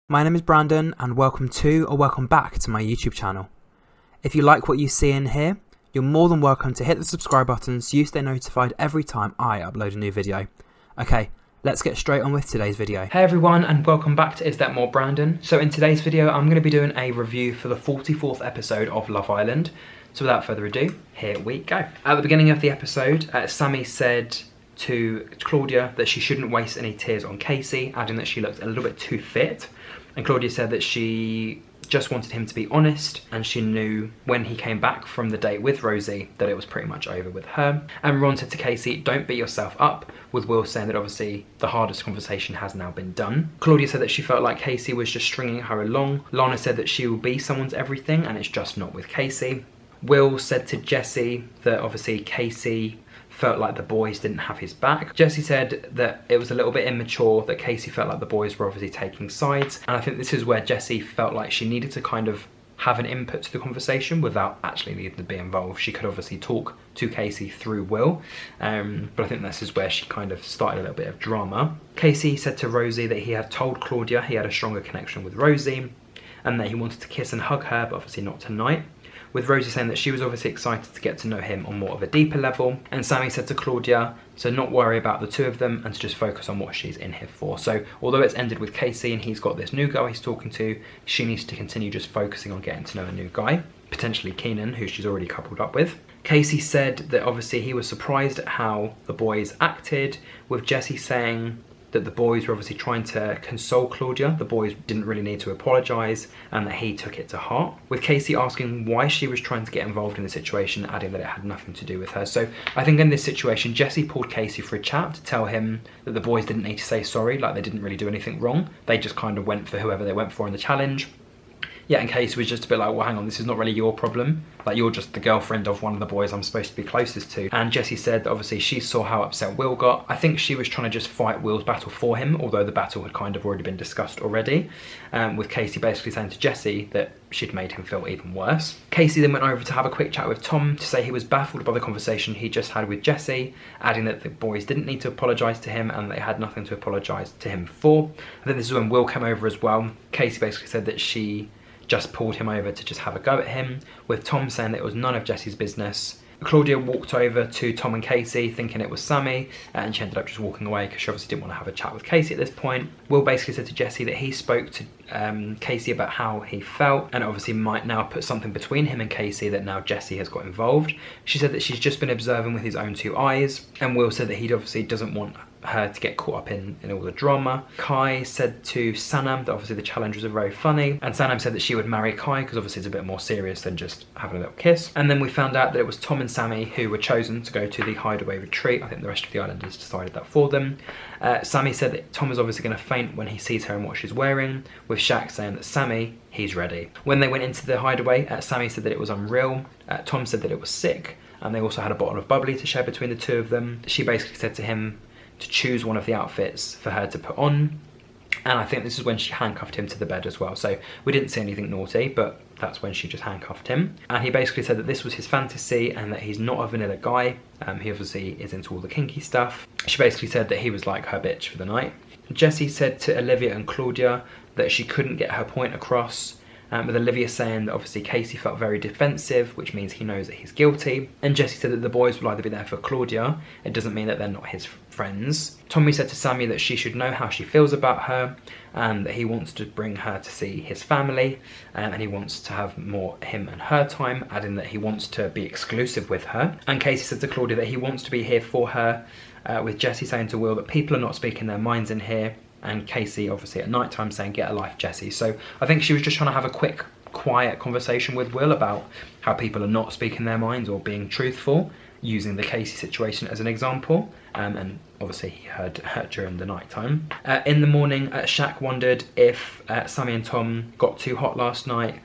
My name is Brandon and welcome to or welcome back to my YouTube channel. If you like what you see in here, you're more than welcome to hit the subscribe button so you stay notified every time I upload a new video. Okay, let's get straight on with today's video. Hey everyone and welcome back to Is That More Brandon. So in today's video I'm going to be doing a review for the 44th episode of Love Island. So without further ado, here we go. At the beginning of the episode, Sammy said to Claudia that she shouldn't waste any tears on Casey, adding that she looked a little bit too fit. And Claudia said that she just wanted him to be honest, and she knew when he came back from the date with Rosie that it was pretty much over with her. And Ron said to Casey, don't beat yourself up, with Will saying that obviously the hardest conversation has now been done. Claudia said that she felt like Casey was just stringing her along. Lana said that she will be someone's everything and it's just not with Casey. Will said to Jessie that obviously Casey felt like the boys didn't have his back. Jessie said that it was a little bit immature, that Casey felt like the boys were obviously taking sides. And I think this is where Jessie felt like she needed to kind of have an input to the conversation without actually needing to be involved. She could obviously talk to Casey through Will, but I think this is where she kind of started a little bit of drama. Casey said to Rosie that he had told Claudia he had a stronger connection with Rosie and that he wanted to kiss and hug her, but obviously not tonight. With Rosie saying that she was obviously excited to get to know him on more of a deeper level. And Sammy said to Claudia to not worry about the two of them and to just focus on what she's in here for. So although it's ended with Casey and he's got this new girl he's talking to, she needs to continue just focusing on getting to know a new guy, potentially Keenan, who she's already coupled up with. Casey said that obviously he was surprised at how the boys acted, with Jessie saying that the boys were obviously trying to console Claudia. The boys didn't really need to apologise and that he took it to heart. With Casey asking why she was trying to get involved in the situation, adding that it had nothing to do with her. So I think in this situation, Jessie pulled Casey for a chat to tell him that the boys didn't need to say sorry, like they didn't really do anything wrong. They just kind of went for whoever they went for in the challenge. Yeah, and Casey was just a bit like, well, hang on, this is not really your problem. Like, you're just the girlfriend of one of the boys I'm supposed to be closest to. And Jessie said that obviously she saw how upset Will got. I think she was trying to just fight Will's battle for him, although the battle had kind of already been discussed already. With Casey basically saying to Jessie that she'd made him feel even worse. Casey then went over to have a quick chat with Tom to say he was baffled by the conversation he just had with Jessie, adding that the boys didn't need to apologise to him and they had nothing to apologise to him for. And then this is when Will came over as well. Casey basically said that she just pulled him over to just have a go at him, with Tom saying that it was none of Jessie's business. Claudia walked over to Tom and Casey thinking it was Sammy, and she ended up just walking away because she obviously didn't want to have a chat with Casey at this point. Will basically said to Jessie that he spoke to Casey about how he felt and obviously might now put something between him and Casey, that now Jessie has got involved. She said that she's just been observing with his own two eyes, and Will said that he obviously doesn't want her to get caught up in all the drama. Kai said to Sanam that obviously the challenge was very funny, and Sanam said that she would marry Kai because obviously it's a bit more serious than just having a little kiss. And then we found out that it was Tom and Sammy who were chosen to go to the hideaway retreat. I think the rest of the islanders decided that for them. Sammy said that Tom is obviously going to faint when he sees her and what she's wearing, with Shaq saying that Sammy, he's ready. When they went into the hideaway, Sammy said that it was unreal, Tom said that it was sick, and they also had a bottle of bubbly to share between the two of them. She basically said to him to choose one of the outfits for her to put on, and I think this is when she handcuffed him to the bed as well. So we didn't see anything naughty, but that's when she just handcuffed him. And he basically said that this was his fantasy and that he's not a vanilla guy. He obviously is into all the kinky stuff. She basically said that he was like her bitch for the night. Jessie said to Olivia and Claudia that she couldn't get her point across, with Olivia saying that obviously Casey felt very defensive, which means he knows that he's guilty. And Jessie said that the boys will either be there for Claudia, it doesn't mean that they're not his friends. Tommy said to Sammy that she should know how she feels about her and that he wants to bring her to see his family, and he wants to have more him and her time, adding that he wants to be exclusive with her. And Casey said to Claudia that he wants to be here for her, with Jessie saying to Will that people are not speaking their minds in here, and Casey obviously at night time saying get a life, Jessie. So I think she was just trying to have a quick quiet conversation with Will about how people are not speaking their minds or being truthful, using the Casey situation as an example, and obviously he heard her during the night time. In the morning, Shaq wondered if Sammy and Tom got too hot last night,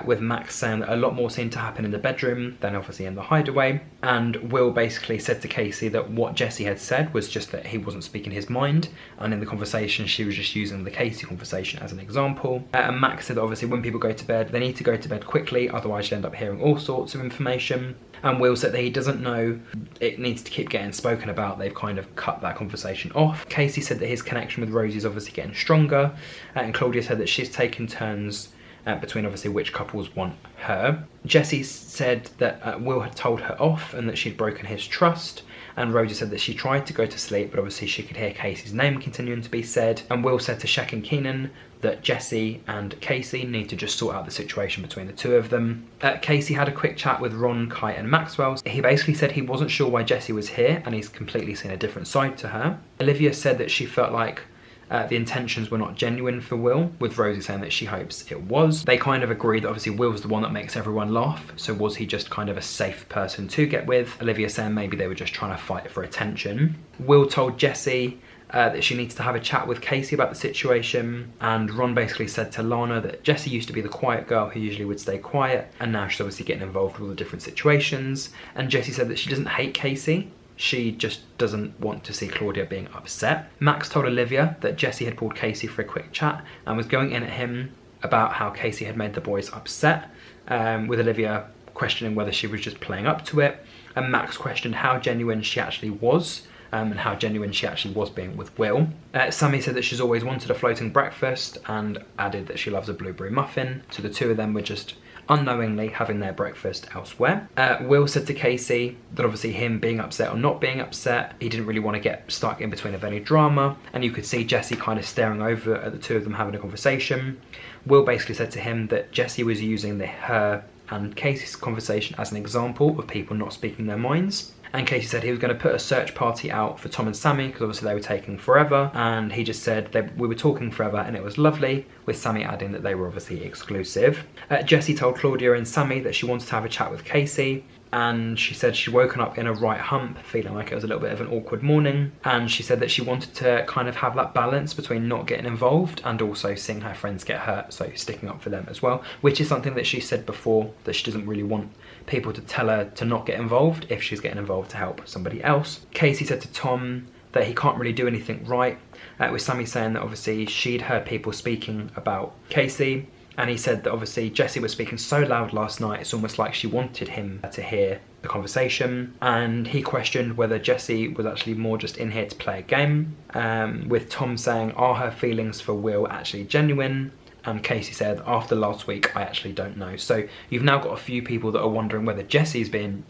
with Max saying that a lot more seemed to happen in the bedroom than obviously in the hideaway. And Will basically said to Casey that what Jessie had said was just that he wasn't speaking his mind, and in the conversation she was just using the Casey conversation as an example. And Max said that obviously when people go to bed, they need to go to bed quickly, otherwise you'll end up hearing all sorts of information. And Will said that he doesn't know it needs to keep getting spoken about. They've kind of cut that conversation off. Casey said that his connection with Rosie is obviously getting stronger, and Claudia said that she's taken turns between obviously which couples want her. Jessie said that Will had told her off and that she'd broken his trust, and Rosie said that she tried to go to sleep but obviously she could hear Casey's name continuing to be said. And Will said to Shaq and Keenan that Jessie and Casey need to just sort out the situation between the two of them. Casey had a quick chat with Ron, Kai and Maxwell. He basically said he wasn't sure why Jessie was here and he's completely seen a different side to her. Olivia said that she felt like the intentions were not genuine for Will, with Rosie saying that she hopes it was. They kind of agree that obviously Will's the one that makes everyone laugh, so was he just kind of a safe person to get with? Olivia saying maybe they were just trying to fight for attention. Will told Jessie that she needs to have a chat with Casey about the situation, and Ron basically said to Lana that Jessie used to be the quiet girl who usually would stay quiet, and now she's obviously getting involved with all the different situations. And Jessie said that she doesn't hate Casey, she just doesn't want to see Claudia being upset. Max told Olivia that Jessie had called Casey for a quick chat and was going in at him about how Casey had made the boys upset, with Olivia questioning whether she was just playing up to it, and Max questioned how genuine she actually was, and how genuine she actually was being with Will. Sammy said that she's always wanted a floating breakfast and added that she loves a blueberry muffin, so the two of them were just unknowingly having their breakfast elsewhere. Will said to Casey that obviously him being upset or not being upset, he didn't really want to get stuck in between of any drama, and you could see Jessie kind of staring over at the two of them having a conversation. Will basically said to him that Jessie was using her and Casey's conversation as an example of people not speaking their minds. And Casey said he was going to put a search party out for Tom and Sammy because obviously they were taking forever, and he just said we were talking forever and it was lovely, with Sammy adding that they were obviously exclusive. Jessie told Claudia and Sammy that she wanted to have a chat with Casey, and she said she'd woken up in a right hump, feeling like it was a little bit of an awkward morning, and she said that she wanted to kind of have that balance between not getting involved and also seeing her friends get hurt, so sticking up for them as well, which is something that she said before, that she doesn't really want people to tell her to not get involved if she's getting involved to help somebody else. Casey said to Tom that he can't really do anything right, with Sammy saying that obviously she'd heard people speaking about Casey, and he said that obviously Jessie was speaking so loud last night, it's almost like she wanted him to hear the conversation. And he questioned whether Jessie was actually more just in here to play a game, with Tom saying, are her feelings for Will actually genuine? And Casey said, after last week, I actually don't know. So you've now got a few people that are wondering whether Jessie's being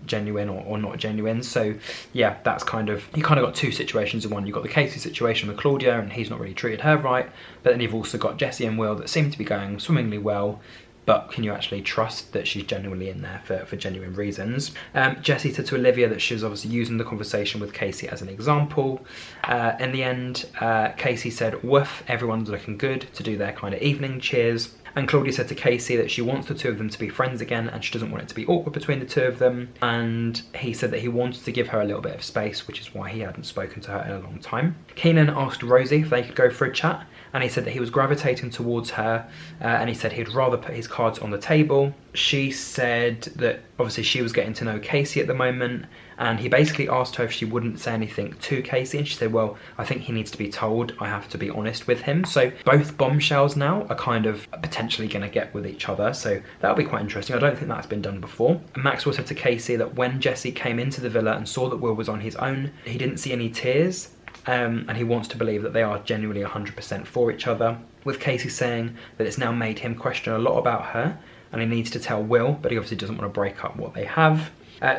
genuine or not genuine. So yeah, that's you kind of got two situations in one. You've got the Casey situation with Claudia and he's not really treated her right. But then you've also got Jessie and Will that seem to be going swimmingly well. But can you actually trust that she's genuinely in there for genuine reasons? Jessie said to Olivia that she was obviously using the conversation with Casey as an example. In the end, Casey said, woof, everyone's looking good, to do their kind of evening cheers. And Claudia said to Casey that she wants the two of them to be friends again and she doesn't want it to be awkward between the two of them. And he said that he wanted to give her a little bit of space, which is why he hadn't spoken to her in a long time. Keenan asked Rosie if they could go for a chat, and he said that he was gravitating towards her, and he said he'd rather put his cards on the table. She said that obviously she was getting to know Casey at the moment, and he basically asked her if she wouldn't say anything to Casey, and she said, well, I think he needs to be told, I have to be honest with him. So both bombshells now are kind of potentially going to get with each other, so that'll be quite interesting. I don't think that's been done before. And Maxwell said to Casey that when Jessie came into the villa and saw that Will was on his own, he didn't see any tears, and he wants to believe that they are genuinely 100% for each other, with Casey saying that it's now made him question a lot about her and he needs to tell Will, but he obviously doesn't want to break up what they have.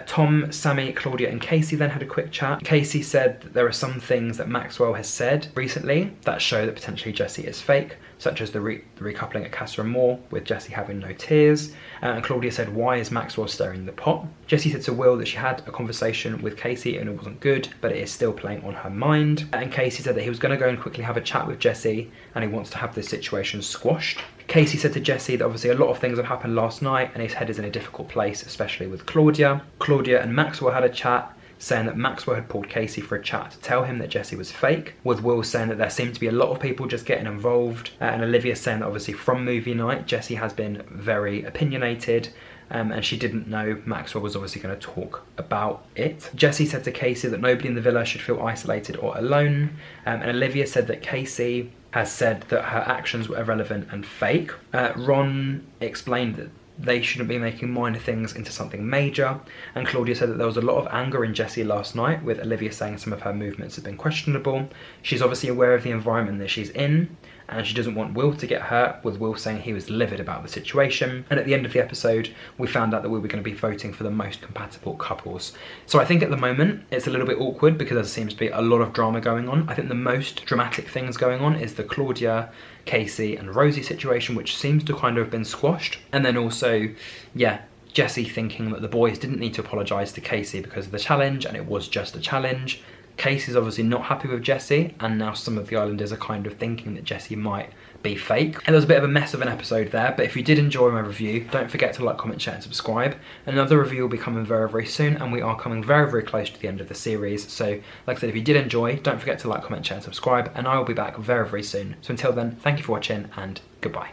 Tom, Sammy, Claudia and Casey then had a quick chat. Casey said that there are some things that Maxwell has said recently that show that potentially Jessie is fake, such as the recoupling at Casa Amor with Jessie having no tears. And Claudia said, why is Maxwell stirring the pot? Jessie said to Will that she had a conversation with Casey and it wasn't good, but it is still playing on her mind. And Casey said that he was going to go and quickly have a chat with Jessie and he wants to have this situation squashed. Casey said to Jessie that obviously a lot of things have happened last night and his head is in a difficult place, especially with Claudia. Claudia and Maxwell had a chat, saying that Maxwell had pulled Casey for a chat to tell him that Jessie was fake, with Will saying that there seemed to be a lot of people just getting involved, and Olivia saying that obviously from movie night, Jessie has been very opinionated, and she didn't know Maxwell was obviously going to talk about it. Jessie said to Casey that nobody in the villa should feel isolated or alone, and Olivia said that Casey has said that her actions were irrelevant and fake. Ron explained that they shouldn't be making minor things into something major, and Claudia said that there was a lot of anger in Jessie last night, with Olivia saying some of her movements have been questionable. She's obviously aware of the environment that she's in, and she doesn't want Will to get hurt, with Will saying he was livid about the situation. And at the end of the episode, we found out that we were going to be voting for the most compatible couples. So I think at the moment, it's a little bit awkward because there seems to be a lot of drama going on. I think the most dramatic things going on is the Claudia, Casey and Rosie situation, which seems to kind of have been squashed. And then also, yeah, Jessie thinking that the boys didn't need to apologise to Casey because of the challenge, and it was just a challenge. Casey's obviously not happy with Jessie, and now some of the Islanders are kind of thinking that Jessie might be fake. And there was a bit of a mess of an episode there, but if you did enjoy my review, don't forget to like, comment, share and subscribe. Another review will be coming very, very soon, and we are coming very, very close to the end of the series. So, like I said, if you did enjoy, don't forget to like, comment, share and subscribe, and I will be back very, very soon. So until then, thank you for watching, and goodbye.